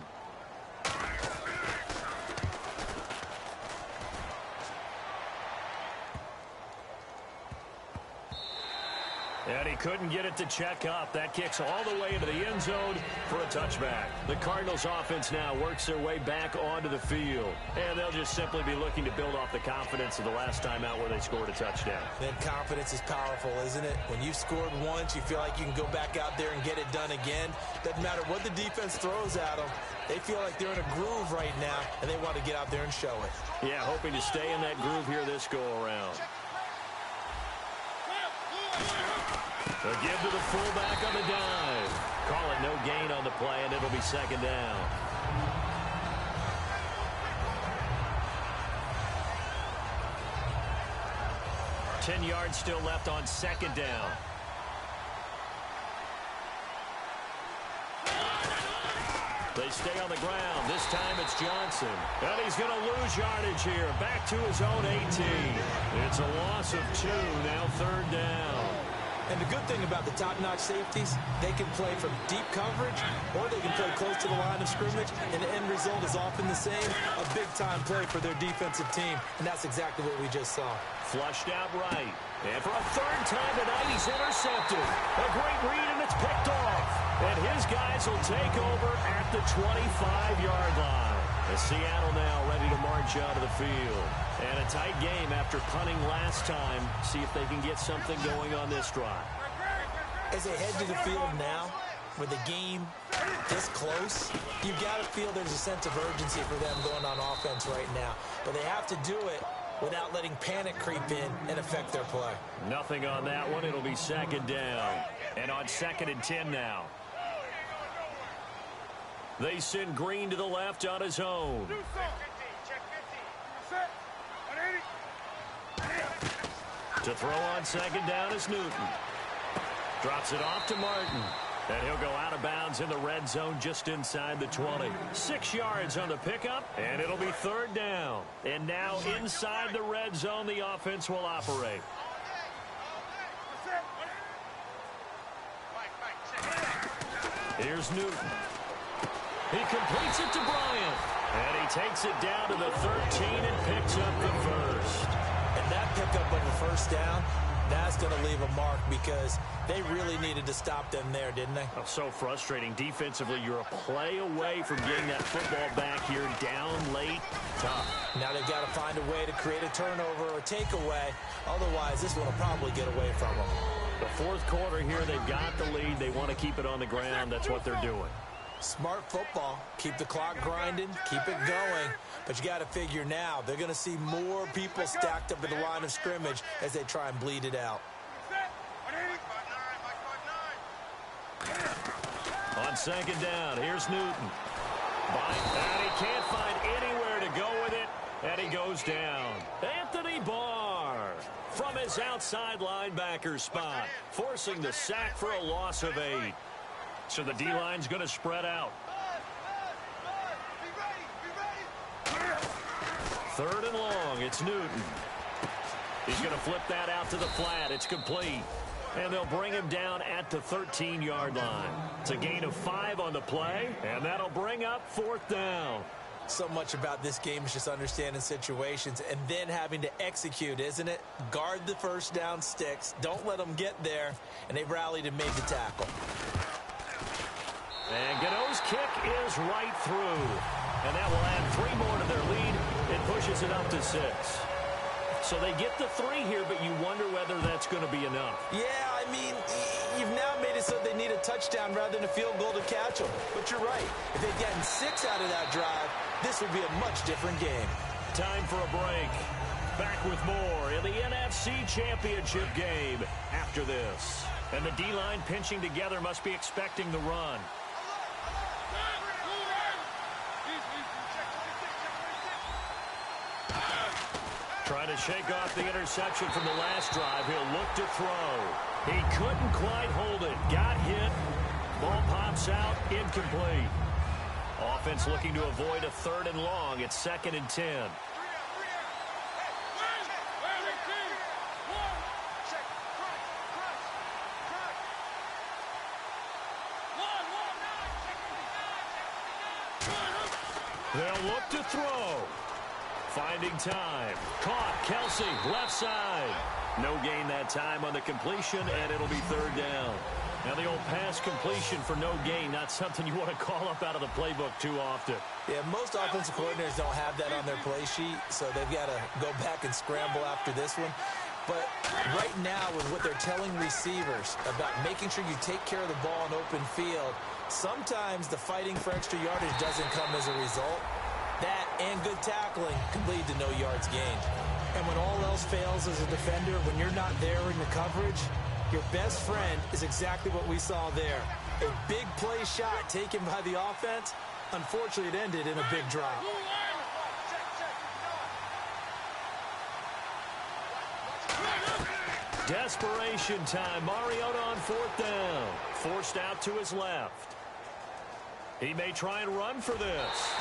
And he couldn't get it to check up. That kicks all the way into the end zone for a touchback. The Cardinals offense now works their way back onto the field. And they'll just simply be looking to build off the confidence of the last time out where they scored a touchdown. Then confidence is powerful, isn't it? When you've scored once, you feel like you can go back out there and get it done again. Doesn't matter what the defense throws at them. They feel like they're in a groove right now, and they want to get out there and show it. Yeah, hoping to stay in that groove here this go-around. A give to the fullback on the dive. Call it no gain on the play, and it'll be second down. Ten yards still left on second down. They stay on the ground. This time it's Johnson. And he's going to lose yardage here. Back to his own 18. It's a loss of 2. Now third down. And the good thing about the top-notch safeties, they can play from deep coverage or they can play close to the line of scrimmage, and the end result is often the same, a big-time play for their defensive team, and that's exactly what we just saw. Flushed out right. And for a third time tonight, he's intercepted. A great read, and it's picked off. And his guys will take over at the 25-yard line. As Seattle now ready to march out of the field. And a tight game after punting last time. See if they can get something going on this drive. As they head to the field now, with the game this close, you've got to feel there's a sense of urgency for them going on offense right now. But they have to do it without letting panic creep in and affect their play. Nothing on that one. It'll be second down. And on 2nd and 10 now. They send Green to the left on his own. To throw on second down is Newton. Drops it off to Martin. And he'll go out of bounds in the red zone just inside the 20. 6 yards on the pickup, and it'll be third down. And now inside the red zone, the offense will operate. Here's Newton. He completes it to Bryant. And he takes it down to the 13 and picks up the first. And that pickup of a first down, that's going to leave a mark because they really needed to stop them there, didn't they? Oh, so frustrating. Defensively, you're a play away from getting that football back here down late. Tough. Now they've got to find a way to create a turnover or takeaway. Otherwise, this one will probably get away from them. The fourth quarter here, they've got the lead. They want to keep it on the ground. That's what they're doing. Smart football. Keep the clock grinding. Keep it going. But you got to figure now, they're going to see more people stacked up at the line of scrimmage as they try and bleed it out. On second down, here's Newton. And he can't find anywhere to go with it, and he goes down. Anthony Barr from his outside linebacker spot, forcing the sack for a loss of 8. So the D-line's going to spread out. Third and long, it's Newton. He's going to flip that out to the flat. It's complete. And they'll bring him down at the 13-yard line. It's a gain of 5 on the play, and that'll bring up fourth down. So much about this game is just understanding situations and then having to execute, isn't it? Guard the first down sticks. Don't let them get there. And they've rallied and made the tackle. And Gano's kick is right through. And that will add 3 more to their lead. It pushes it up to 6. So they get the 3 here, but you wonder whether that's going to be enough. Yeah, I mean, you've now made it so they need a touchdown rather than a field goal to catch them. But you're right. If they'd gotten 6 out of that drive, this would be a much different game. Time for a break. Back with more in the NFC Championship game after this. And the D-line pinching together must be expecting the run. Trying to shake off the interception from the last drive. He'll look to throw. He couldn't quite hold it. Got hit. Ball pops out. Incomplete. Offense looking to avoid a 3rd and long. It's 2nd and 10. They'll look to throw. Finding time. Caught. Kelsey, left side. No gain that time on the completion, and it'll be third down. Now the old pass completion for no gain, not something you want to call up out of the playbook too often. Yeah, most offensive coordinators don't have that on their play sheet, so they've got to go back and scramble after this one. But right now, with what they're telling receivers about making sure you take care of the ball in open field, sometimes the fighting for extra yardage doesn't come as a result. That and good tackling can lead to no yards gained. And when all else fails as a defender, when you're not there in the coverage, your best friend is exactly what we saw there. A big play shot taken by the offense. Unfortunately, it ended in a big drop. Desperation time. Mariota on fourth down. Forced out to his left. He may try and run for this.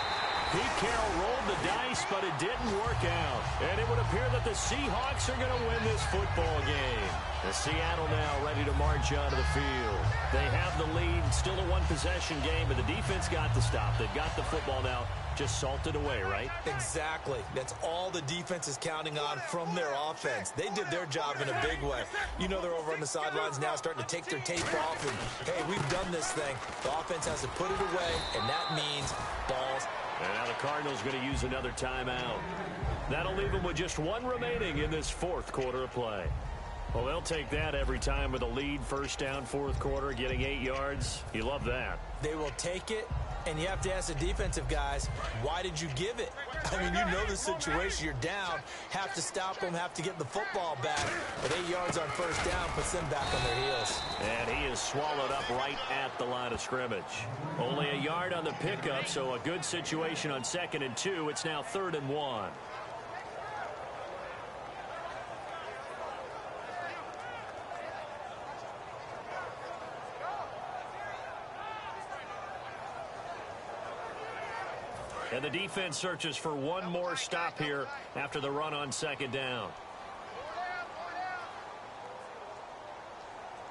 Pete Carroll rolled the dice, but it didn't work out. And it would appear that the Seahawks are going to win this football game. The Seattle now ready to march onto the field. They have the lead. Still a one-possession game, but the defense got the stop. They've got the football now. Just salted away, right? Exactly. That's all the defense is counting on from their offense. They did their job in a big way. You know they're over on the sidelines now starting to take their tape off. And, hey, we've done this thing. The offense has to put it away, and that means balls. And now the Cardinals going to use another timeout. That'll leave them with just one remaining in this fourth quarter of play. Well, they'll take that every time with a lead, first down, fourth quarter, getting 8 yards. You love that. They will take it, and you have to ask the defensive guys, why did you give it? I mean, you know the situation. You're down, have to stop them, have to get the football back. But 8 yards on first down puts them back on their heels. And he is swallowed up right at the line of scrimmage. Only a yard on the pickup, so a good situation on 2nd and 2. It's now 3rd and 1. And the defense searches for one more stop here after the run on 2nd down.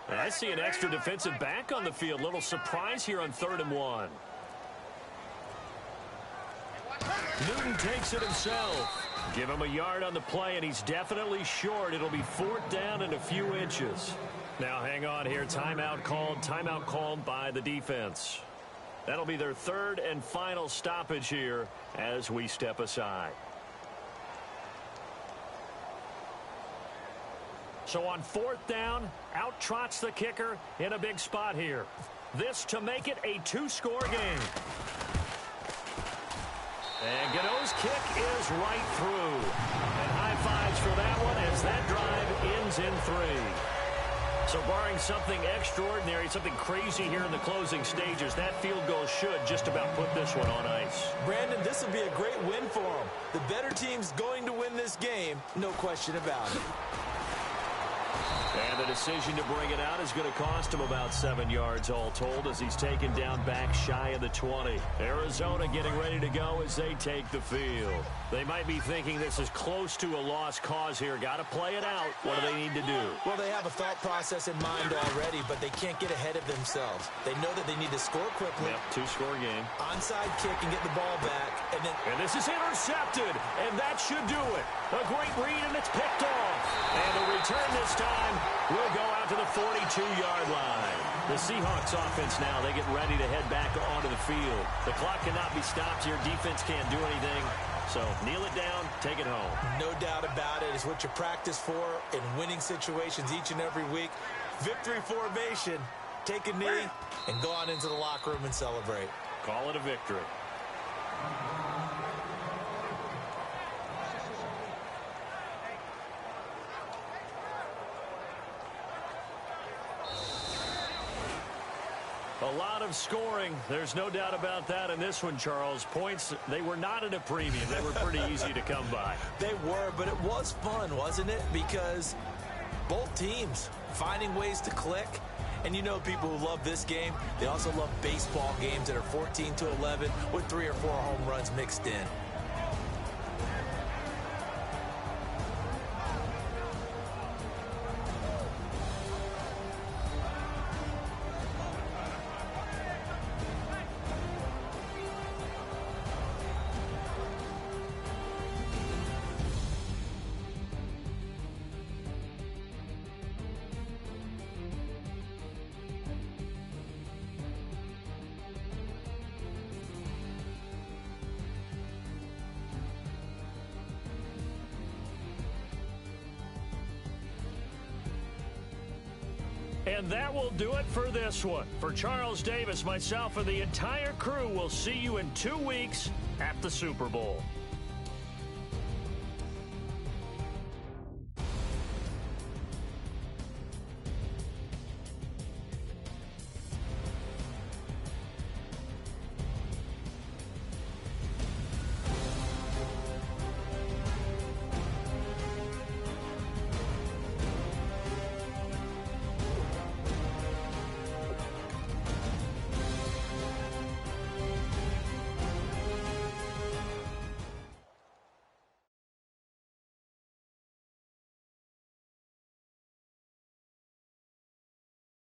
I see an extra defensive back on the field. Little surprise here on 3rd and 1. Newton takes it himself. Give him a yard on the play, and he's definitely short. It'll be 4th down and a few inches. Now hang on here. Timeout called by the defense. That'll be their 3rd and final stoppage here as we step aside. So on 4th down, out trots the kicker in a big spot here. This to make it a 2-score game. And Gano's kick is right through. And high fives for that one as that drive ends in 3. So barring something extraordinary, something crazy here in the closing stages, that field goal should just about put this one on ice. Brandon, this will be a great win for them. The better team's going to win this game, no question about it. And the decision to bring it out is going to cost him about 7 yards all told as he's taken down back shy of the 20. Arizona getting ready to go as they take the field. They might be thinking this is close to a lost cause here. Got to play it out. What do they need to do? Well, they have a thought process in mind already, but they can't get ahead of themselves. They know that they need to score quickly. Yep, 2-score game. Onside kick and get the ball back. And this is intercepted, and that should do it. A great read, and it's picked off. And the return this time will go out to the 42-yard line. The Seahawks offense now, they get ready to head back onto the field. The clock cannot be stopped here. Defense can't do anything. So kneel it down, take it home. No doubt about it. It's what you practice for in winning situations each and every week. Victory formation. Take a knee and go on into the locker room and celebrate. Call it a victory. A lot of scoring. There's no doubt about that in this one, Charles. Points, they were not at a premium. They were pretty easy to come by. They were, but it was fun, wasn't it? Because both teams finding ways to click. And you know people who love this game, they also love baseball games that are 14-11 with 3 or 4 home runs mixed in. And that will do it for this one. For Charles Davis, myself, and the entire crew, we'll see you in 2 weeks at the Super Bowl.